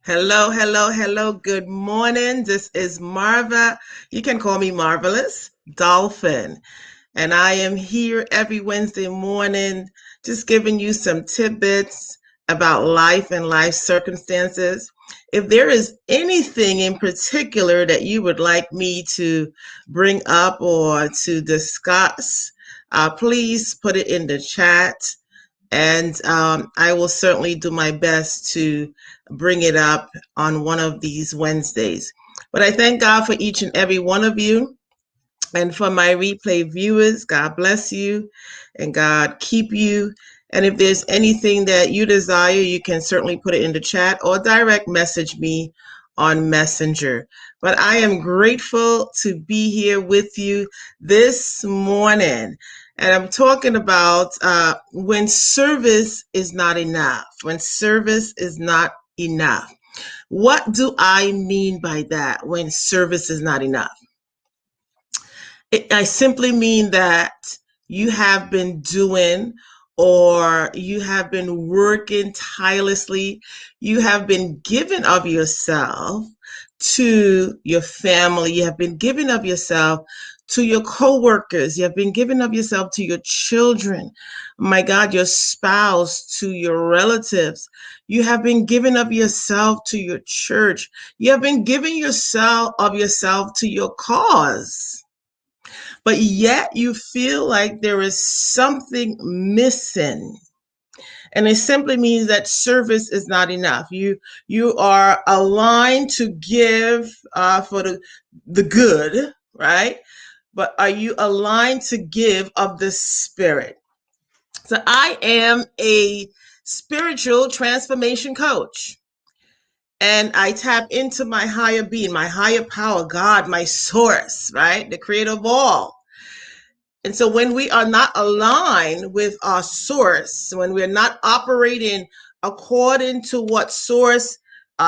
Hello, hello, hello. Good morning. This is Marva. You can call me Marvelous Dolphin. And I am here every Wednesday morning just giving you some tidbits about life and life circumstances. If there is anything in particular that you would like me to bring up or to discuss, please put it in the chat and I will certainly do my best to bring it up on one of these Wednesdays. But I thank God for each and every one of you. And for my replay viewers, God bless you and God keep you. And if there's anything that you desire, you can certainly put it in the chat or direct message me on Messenger. But I am grateful to be here with you this morning. And I'm talking about when service is not enough. When service is not enough. What do I mean by that when service is not enough? I simply mean that you have been doing or you have been working tirelessly. You have been giving of yourself to your family. You have been giving of yourself to your coworkers. You have been giving of yourself to your children. My God, your spouse, to your relatives. You have been giving of yourself to your church. You have been giving yourself of yourself to your cause, but yet you feel like there is something missing. And it simply means that service is not enough. You are aligned to give for the good, right? But are you aligned to give of the Spirit? So I am a spiritual transformation coach. And I tap into my higher being, my higher power, God, my source, right? The creator of all. And so when we are not aligned with our source, when we're not operating according to what source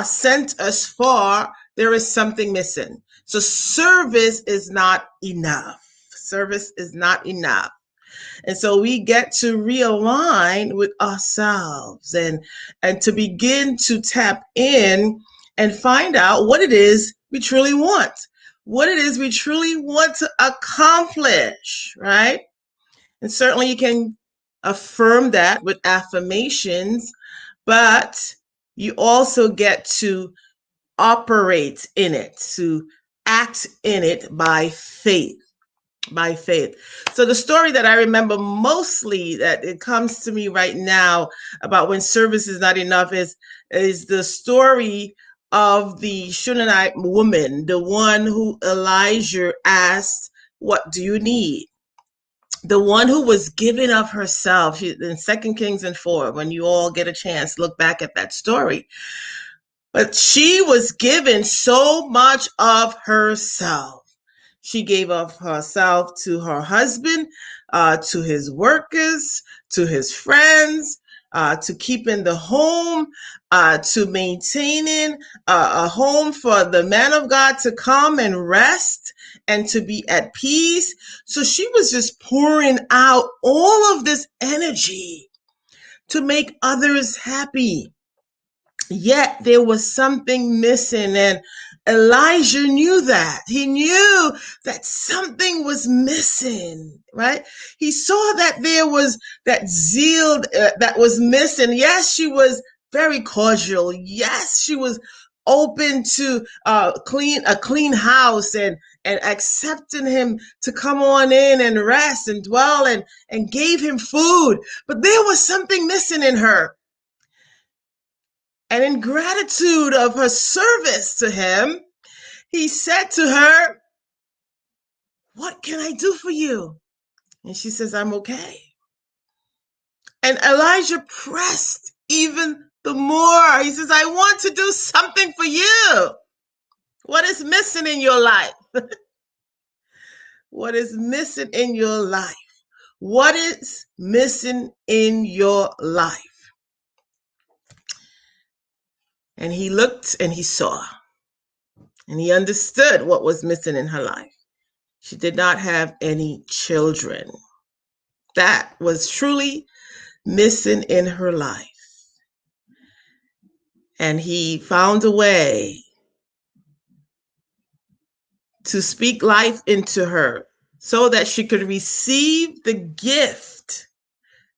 sent us for, there is something missing. So service is not enough. Service is not enough. And so we get to realign with ourselves and to begin to tap in and find out what it is we truly want, what it is we truly want to accomplish, right? And certainly you can affirm that with affirmations, but you also get to operate in it, to act in it by faith. By faith. So the story that I remember mostly that it comes to me right now about when service is not enough is the story of the Shunammite woman, the one who Elijah asked, "What do you need?" The one who was giving of herself. In 2 Kings and 4, when you all get a chance, look back at that story. But she was given so much of herself. She gave of herself to her husband, to his workers, to his friends, to keeping the home, to maintaining a home for the man of God to come and rest and to be at peace. So she was just pouring out all of this energy to make others happy. Yet there was something missing, and Elijah knew that. He knew that something was missing, right? He saw that there was that zeal that was missing. Yes, she was very cordial. Yes, she was open to a clean house and accepting him to come on in and rest and dwell and gave him food. But there was something missing in her. And in gratitude of her service to him, he said to her, "What can I do for you?" And she says, "I'm okay." And Elijah pressed even the more. He says, "I want to do something for you. What is missing in your life?" What is missing in your life? What is missing in your life? And he looked and he saw, and he understood what was missing in her life. She did not have any children. That was truly missing in her life. And he found a way to speak life into her so that she could receive the gift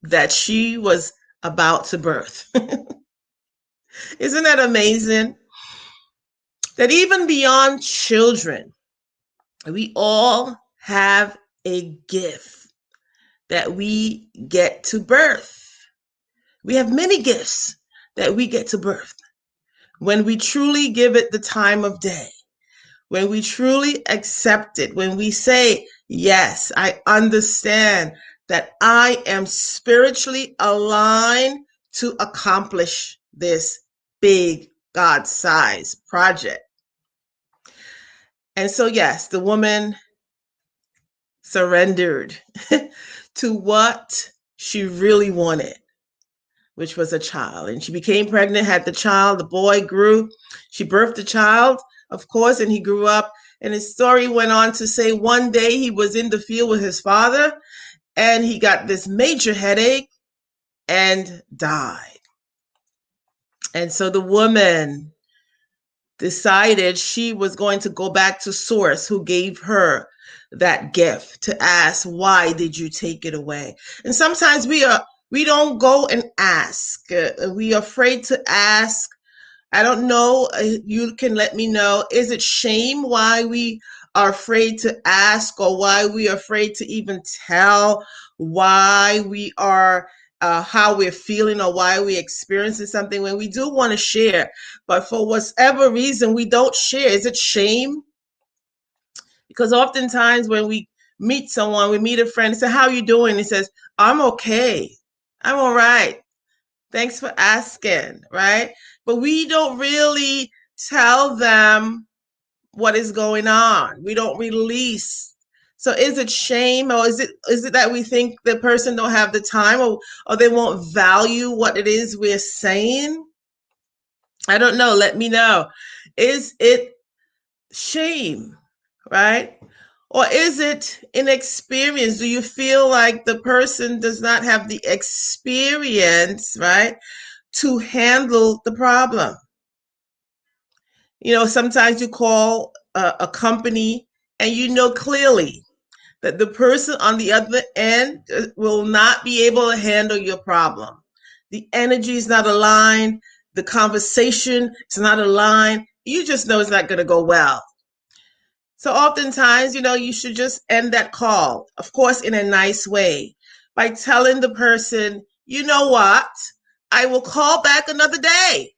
that she was about to birth. Isn't that amazing? That even beyond children, we all have a gift that we get to birth. We have many gifts that we get to birth when we truly give it the time of day, when we truly accept it, when we say, yes, I understand that I am spiritually aligned to accomplish this big God-sized project. And so, yes, the woman surrendered to what she really wanted, which was a child. And she became pregnant, had the child, the boy grew. She birthed the child, of course, and he grew up. And his story went on to say one day he was in the field with his father and he got this major headache and died. And so the woman decided she was going to go back to Source, who gave her that gift, to ask, why did you take it away? And sometimes we don't go and ask. We are afraid to ask. I don't know. You can let me know. Is it shame why we are afraid to ask, or why we are afraid to even tell why we are, how we're feeling, or why we're experiencing something when we do want to share, but for whatever reason we don't share? Is it shame? Because oftentimes when we meet someone, we meet a friend and say, how are you doing? He says, I'm okay. I'm all right. Thanks for asking, right? But we don't really tell them what is going on. We don't release. So is it shame, or is it that we think the person don't have the time, or they won't value what it is we're saying? I don't know. Let me know. Is it shame, right? Or is it inexperience? Do you feel like the person does not have the experience, right, to handle the problem? You know, sometimes you call a company and you know clearly that the person on the other end will not be able to handle your problem. The energy is not aligned. The conversation is not aligned. You just know it's not going to go well. So oftentimes, you know, you should just end that call, of course, in a nice way, by telling the person, you know what, I will call back another day.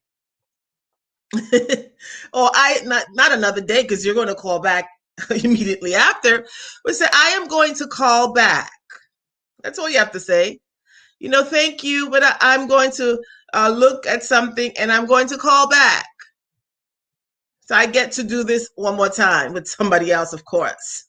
Or not another day, because you're going to call back immediately after, but say, I am going to call back. That's all you have to say. You know, thank you, but I'm going to look at something and I'm going to call back. So I get to do this one more time with somebody else, of course.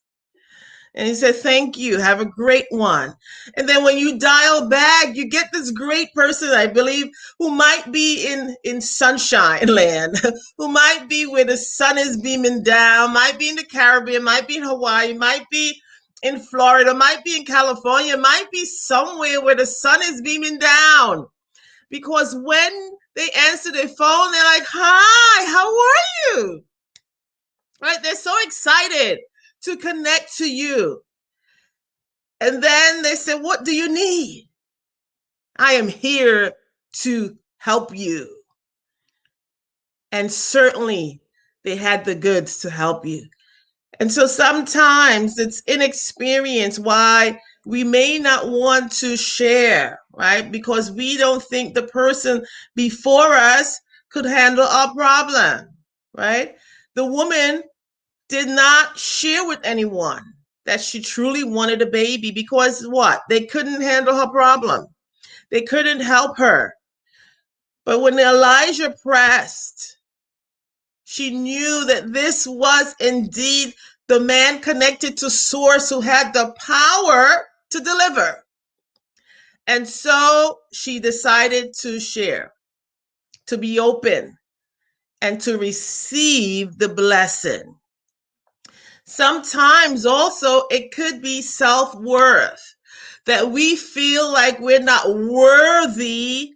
And he said, thank you. Have a great one. And then when you dial back, you get this great person, I believe, who might be in sunshine land, who might be where the sun is beaming down, might be in the Caribbean, might be in Hawaii, might be in Florida, might be in California, might be somewhere where the sun is beaming down. Because when they answer their phone, they're like, hi, how are you? Right? They're so excited to connect to you. And then they said, what do you need? I am here to help you. And certainly they had the goods to help you. And so sometimes it's inexperience why we may not want to share, right? Because we don't think the person before us could handle our problem, right? The woman did not share with anyone that she truly wanted a baby, because what? They couldn't handle her problem. They couldn't help her. But when Elijah pressed, she knew that this was indeed the man connected to Source who had the power to deliver. And so she decided to share, to be open, and to receive the blessing. Sometimes also it could be self-worth, that we feel like we're not worthy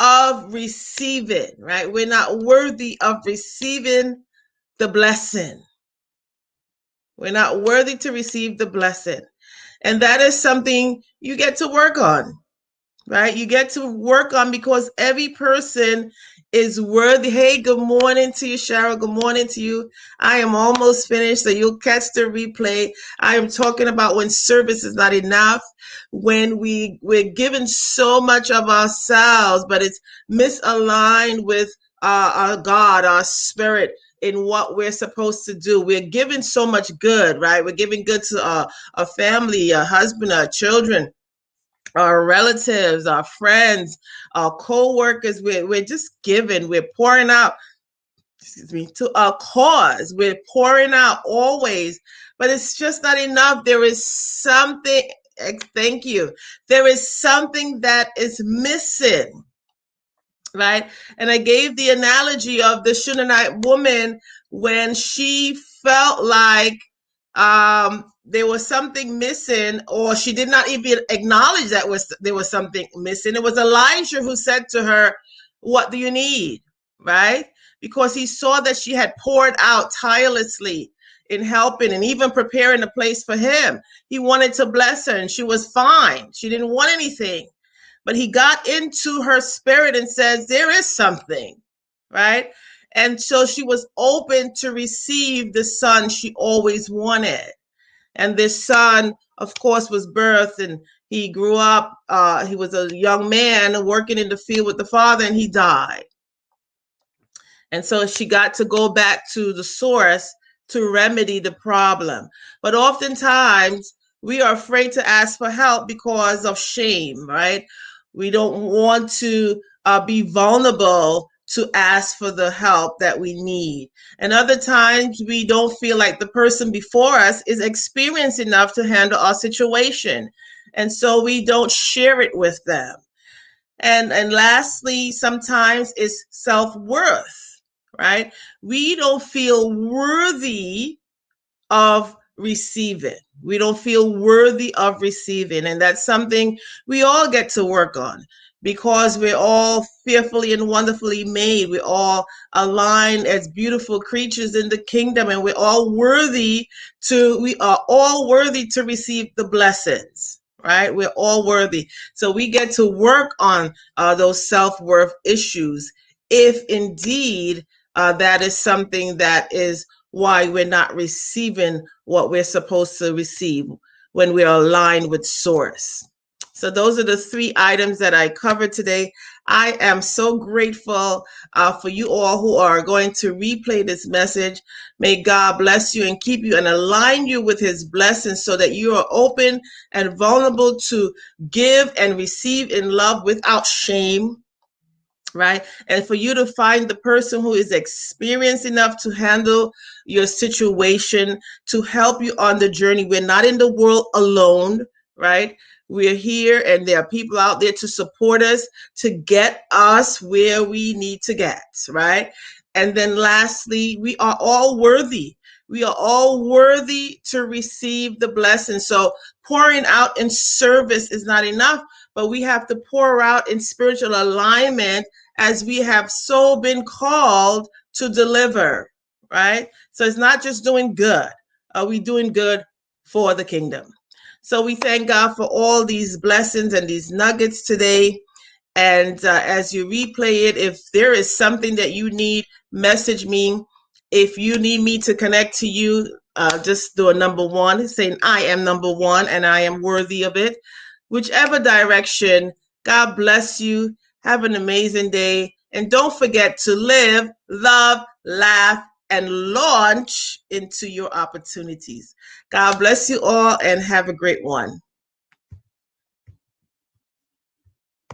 of receiving, right? We're not worthy of receiving the blessing. We're not worthy to receive the blessing. And that is something you get to work on, right? You get to work on, because every person is worthy. Hey, good morning to you, Cheryl. Good morning to you. I am almost finished, so you'll catch the replay. I am talking about when service is not enough, when we're given so much of ourselves, but it's misaligned with our God, our spirit, in what we're supposed to do. We're given so much good, right? We're giving good to a family, a husband, our children, our relatives, our friends, our co-workers. We're just giving. We're pouring out, to a cause. We're pouring out always, but it's just not enough. There is something, thank you. There is something that is missing, right? And I gave the analogy of the Shunammite woman when she felt like there was something missing, or she did not even acknowledge that there was something missing. It was Elijah who said to her, "What do you need?" Right? Because he saw that she had poured out tirelessly in helping and even preparing a place for him. He wanted to bless her, and she was fine. She didn't want anything. But he got into her spirit and says, there is something, right? And so she was open to receive the son she always wanted. And this son, of course, was birthed, and he grew up. He was a young man working in the field with the father, and he died. And so she got to go back to the source to remedy the problem. But oftentimes we are afraid to ask for help because of shame, right? We don't want to be vulnerable to ask for the help that we need. And other times we don't feel like the person before us is experienced enough to handle our situation. And so we don't share it with them. And lastly, sometimes it's self-worth, right? We don't feel worthy of receiving. We don't feel worthy of receiving. And that's something we all get to work on, because we're all fearfully and wonderfully made. We're all aligned as beautiful creatures in the kingdom, and we are all worthy to receive the blessings. Right? We're all worthy. So we get to work on those self-worth issues, if indeed that is something that is why we're not receiving what we're supposed to receive when we are aligned with source. So those are the 3 items that I covered today. I am so grateful for you all who are going to replay this message. May God bless you and keep you and align you with his blessings, so that you are open and vulnerable to give and receive in love without shame. Right? And for you to find the person who is experienced enough to handle your situation, to help you on the journey. We're not in the world alone, right? We're here, and there are people out there to support us, to get us where we need to get, right? And then lastly, we are all worthy. We are all worthy to receive the blessing. So pouring out in service is not enough, but we have to pour out in spiritual alignment, as we have so been called to deliver, right? So it's not just doing good. Are we doing good for the kingdom? So we thank God for all these blessings and these nuggets today. And as you replay it, if there is something that you need, message me. If you need me to connect to you, just do a number 1, saying I am number 1 and I am worthy of it. Whichever direction, God bless you. Have an amazing day. And don't forget to live, love, laugh, and launch into your opportunities. God bless you all and have a great one.